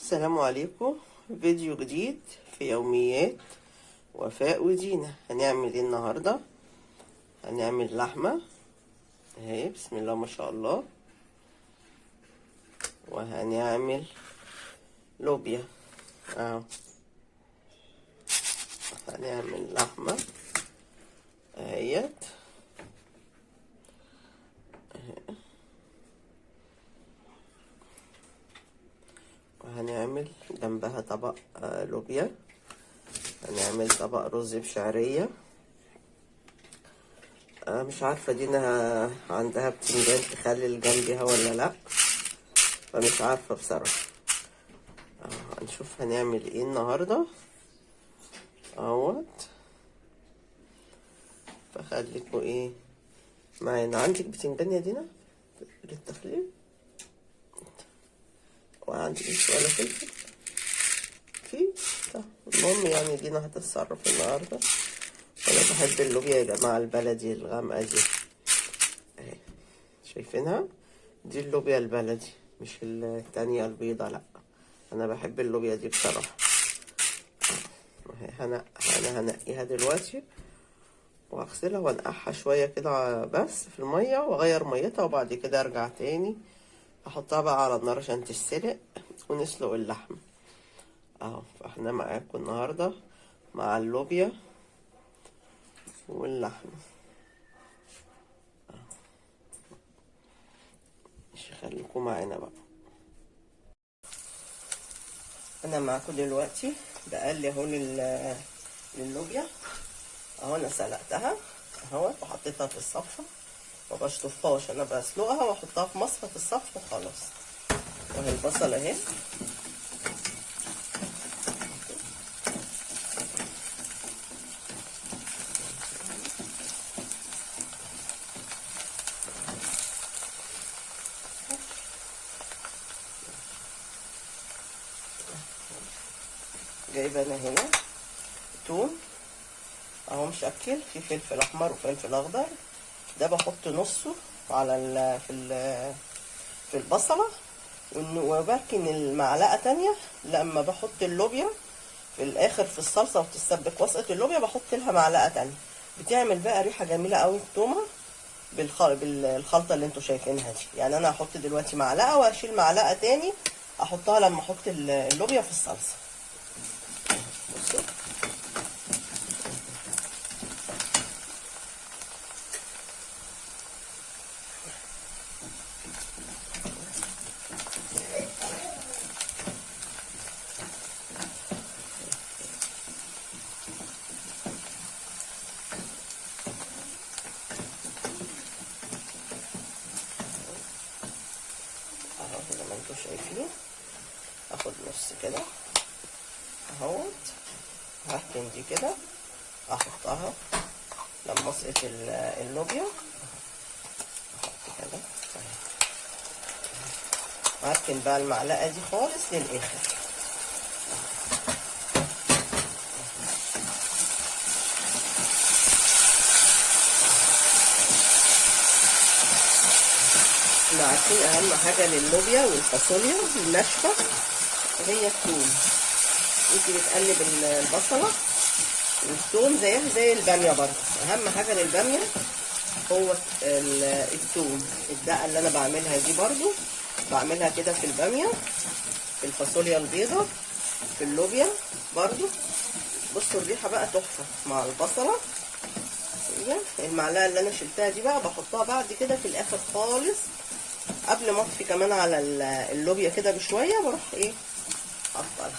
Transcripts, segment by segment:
السلام عليكم. فيديو جديد في يوميات وفاء ودينا. هنعمل ايه النهارده؟ هنعمل لحمه اهي، بسم الله ما شاء الله، وهنعمل لوبيا اهو. هنعمل لحمه اهيت، وهنعمل جنبها طبق لوبيا. هنعمل طبق رز بشعريه. مش عارفه دينا عندها بتنجان تخلل جنبها ولا لا، فمش عارفه بصراحه. هنشوف هنعمل ايه النهارده اهوت. فخليكوا ايه معانا. عندك بتنجان يا دينا للتخليل؟ وعندك ولا فلفل؟ في. طب المهم يعني دينا هتتصرف النهارده. انا بحب اللوبيا يا جماعه البلدي الغامقه دي اهي، شايفينها؟ دي اللوبيا البلدي مش التانية البيضة، لا انا بحب اللوبيا دي بصراحه. انا هنقيها دلوقتي واغسلها وانقعها شويه كده بس في الميه، واغير ميتها، وبعد كده ارجع تاني احطها بقى على النار عشان تتسلق ونسلق اللحم اهو. فاحنا معاكم النهارده مع اللوبيا واللحم. مش خليكم معانا بقى. انا معاكم دلوقتي بقلي اهو لللوبيا اهو. انا سلقتها اهو وحطيتها في الصفه، مبشطفهاش، انا بسلقها واحطها في مصفى الصف وخلاص. وهي البصل اهي، جايبه انا هنا توم اهو مشكل، في فلفل احمر وفلفل اخضر، ده بحط نصه على في البصله، وبركن المعلقه تانية لما بحط اللوبيا في الاخر في الصلصه وتتسبك وسط اللوبيا، بحط لها معلقه تانية، بتعمل بقى ريحه جميله قوي التومه بالخلطه اللي انتوا شايفينها دي. يعني انا هحط دلوقتي معلقه واشيل معلقه تاني احطها لما احط اللوبيا في الصلصه. بصوا اهو زي ما انتوا شايفين، اخد نص كده اهوت، هركن دي كده احطها لما اسقط اللوبيا، احط كده هركن بقى المعلقه دي خالص للاخر. احنا عارفين اهم حاجه لللوبيا والفاصوليا الناشفه هي الثوم. انت بتقلب البصله والثوم زيها زي الباميه برضه، اهم حاجه للباميه هو الثوم. الدقه اللي انا بعملها دي برضه بعملها كده في الباميه، في الفاصوليا البيضاء، في اللوبيا برضه. بصوا الريحه بقى تحفه مع البصله. المعلقه اللي انا شلتها دي بقى بحطها بعد كده في الاخر خالص، قبل ما اطفي كمان على اللوبيا كده بشويه، بروح ايه حاطه لها.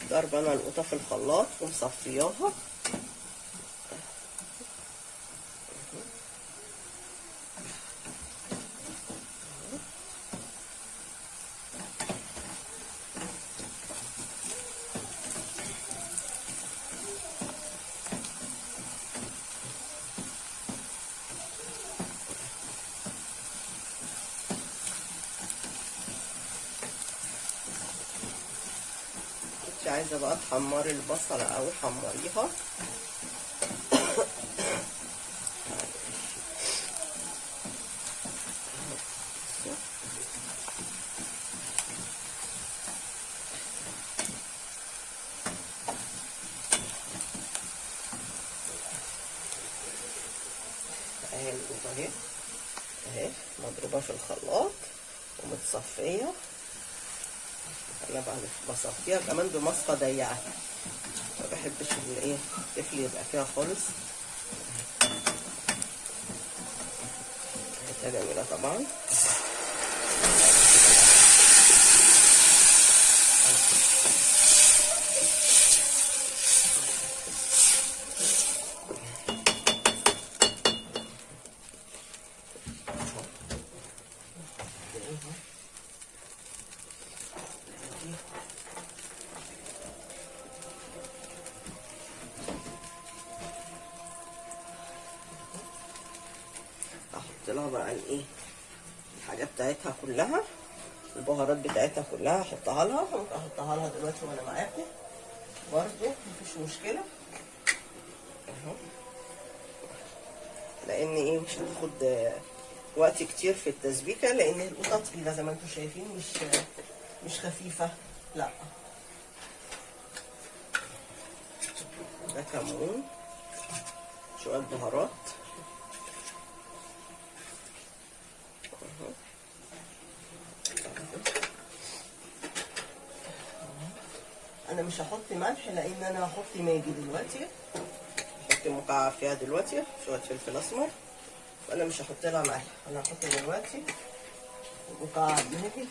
ضربه انا القوطه في الخلاط ومصفياها. انت عايزه بقى تحمري البصله او حمريها. اهي البيضه اهي مضروبه في الخلاط ومتصفيه. انا بعد بصفيها كمان بمصفى ضيقه، ما بحبش الايه التفل يبقى فيها خالص. حته جميله طبعا. احط لها بقى الايه الحاجات بتاعتها كلها، البهارات بتاعتها كلها احطها لها. ممكن احطها لها دلوقتي وانا معاكم برضو مفيش مشكله اهو، لان ايه مش هتاخد وقت كتير في التسبيكه، لان القطه تقيله زي ما انتم شايفين، مش خفيفه لا. ده كمون، شويه بهارات انا مش هحط ملح لان انا هحط ماجي دلوقتي، هحط مكعب فيها دلوقتي شويه فلفل اسمر، وانا مش هحط لها ملح. انا هحط دلوقتي مكعب ماجي.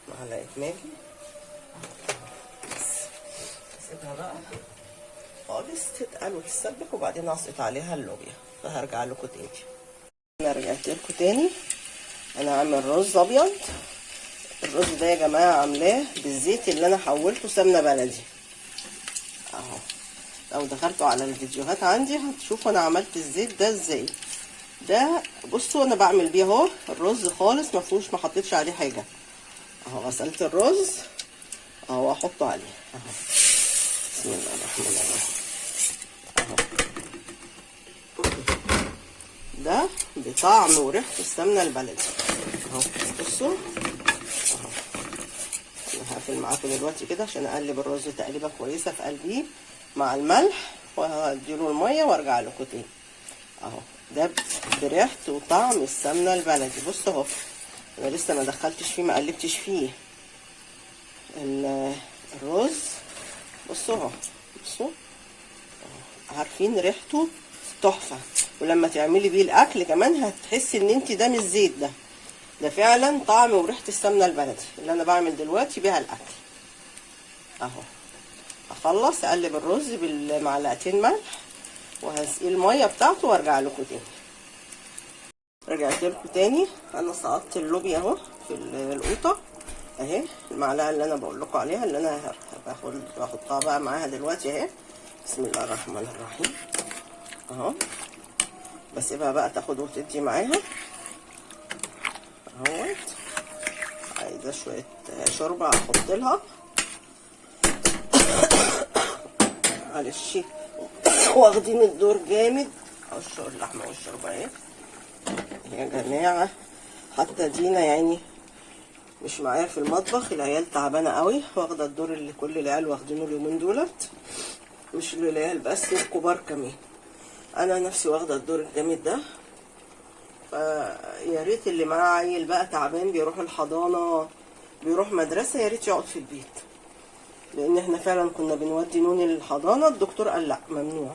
معلقه ماجي اسيبها بقى خالص تتقل وتتسبك، وبعدين اسقط عليها اللوبيا. فهرجع لكم تاني. انا رجعت لكم تاني. انا عامل رز ابيض. الرز ده يا جماعه عاملاه بالزيت اللي انا حولته سمنه بلدي اهو. لو دخلتوا على الفيديوهات عندي هتشوفوا انا عملت الزيت ده ازاي. ده بصوا انا بعمل بيه اهو الرز خالص ما فيهوش، ما حطيتش عليه حاجه اهو. غسلت الرز اهو احطه عليه اهو. بسم الله الرحمن الرحيم اهو. ده بطعم وريحه السمنه البلدي اهو. بصوا اهو. انا هقفل معاكم دلوقتي كده عشان اقلب الرز تقليبه كويسه في قلبيه مع الملح، وهديله الميه وارجع لكم تاني اهو. ده بريحه وطعم السمنه البلدي. بصوا اهو انا لسه ما دخلتش فيه، ما قلبتش فيه الرز. بصوا اهو بصوا عارفين ريحته تحفه. ولما تعملي بيه الاكل كمان هتحسي ان انت ده مش زيت، ده فعلا طعم وريحه السمنه البلدي اللي انا بعمل دلوقتي بيها الاكل اهو. اخلص اقلب الرز بالمعلقتين ملح وهسقيه الميه بتاعته وارجع لكم تاني. رجعت لكم تاني. انا سقطت اللوبيا اهو في القوطه اهي، المعلقه اللي انا بقول لكم عليها اللي انا هحطها بقى معاها دلوقتي اهي. بسم الله الرحمن الرحيم اهو. بسيبها بقى تاخد وتدي معاها اهوت. عايزه شويه شوربه احط لها معلش واخدين الدور جامد اهو. اللحمه والشوربه اهي يا جماعه. حتى دينا يعني مش معايا في المطبخ، العيال تعبانه قوي، واخده الدور اللي كل العيال واخدينه اليومين دولت، مش العيال بس الكبار كمان. انا نفسي واخده الدور الجامد ده. فيا ريت اللي معاه عيل بقى تعبان بيروح الحضانه بيروح مدرسه يا ريت يقعد في البيت، لان احنا فعلا كنا بنودي نوني للحضانه، الدكتور قال لا ممنوع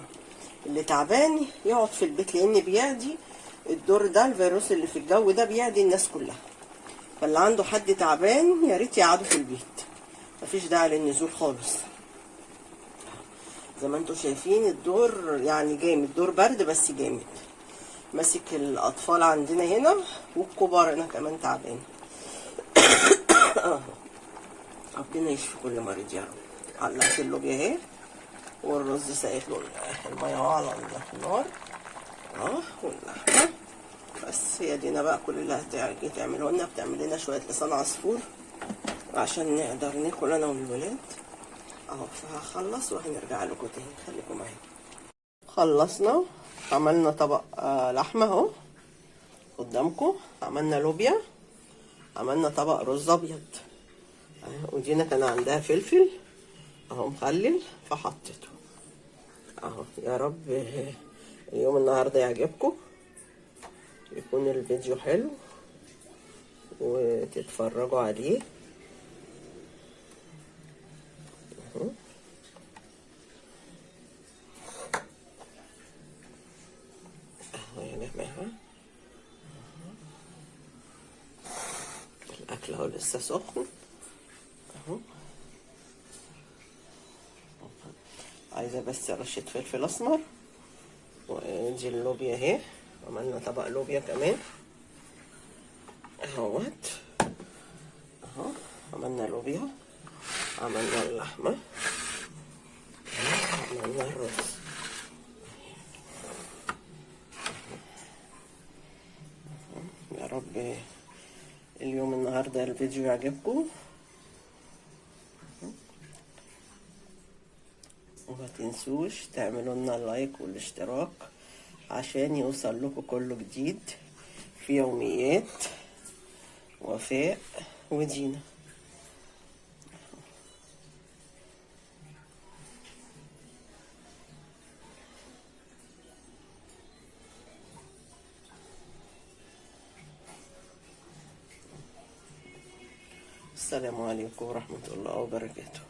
اللي تعبان يقعد في البيت، لان بيعدي الدور ده الفيروس اللي في الجو ده بيعدي الناس كلها. فاللي عنده حد تعبان يا ريت يقعدوا في البيت، مفيش داعي للنزول خالص. زي ما انتم شايفين الدور يعني جامد، دور برد بس جامد، ماسك الاطفال عندنا هنا والكبار انا كمان تعبان. ربنا يشفي كل مريض يا رب. علقت اللوبيا اهي والرز سايب له الميه على النار واللحمه. بس هي دينا بقى كل اللي هتيجي تعمله لنا، بتعمل لنا شويه لسان عصفور عشان نقدر ناكل انا والولاد اهو. فهخلص وهنرجع لكم تاني، خليكم معايا. خلصنا، عملنا طبق لحمه اهو قدامكم، عملنا لوبيا، عملنا طبق رز ابيض، ودينا كان عندها فلفل اهو مخلل فحطيته اهو. يا رب اليوم النهارده يعجبكم، يكون الفيديو حلو وتتفرجوا عليه اهو. يا جماعه الاكل اهو لسه سخن اهو. عايزه بس رشه فلفل اسمر. ودي اللوبيا اهي، عملنا طبق لوبيا كمان اهوت اهو. عملنا لوبيا، عملنا اللحمه، عملنا الرز. يا رب اليوم النهارده الفيديو يعجبكم، وما تنسوش تعملوا لنا اللايك والاشتراك عشان يوصل لكم كله جديد في يوميات وفاء ودينا. السلام عليكم ورحمة الله وبركاته.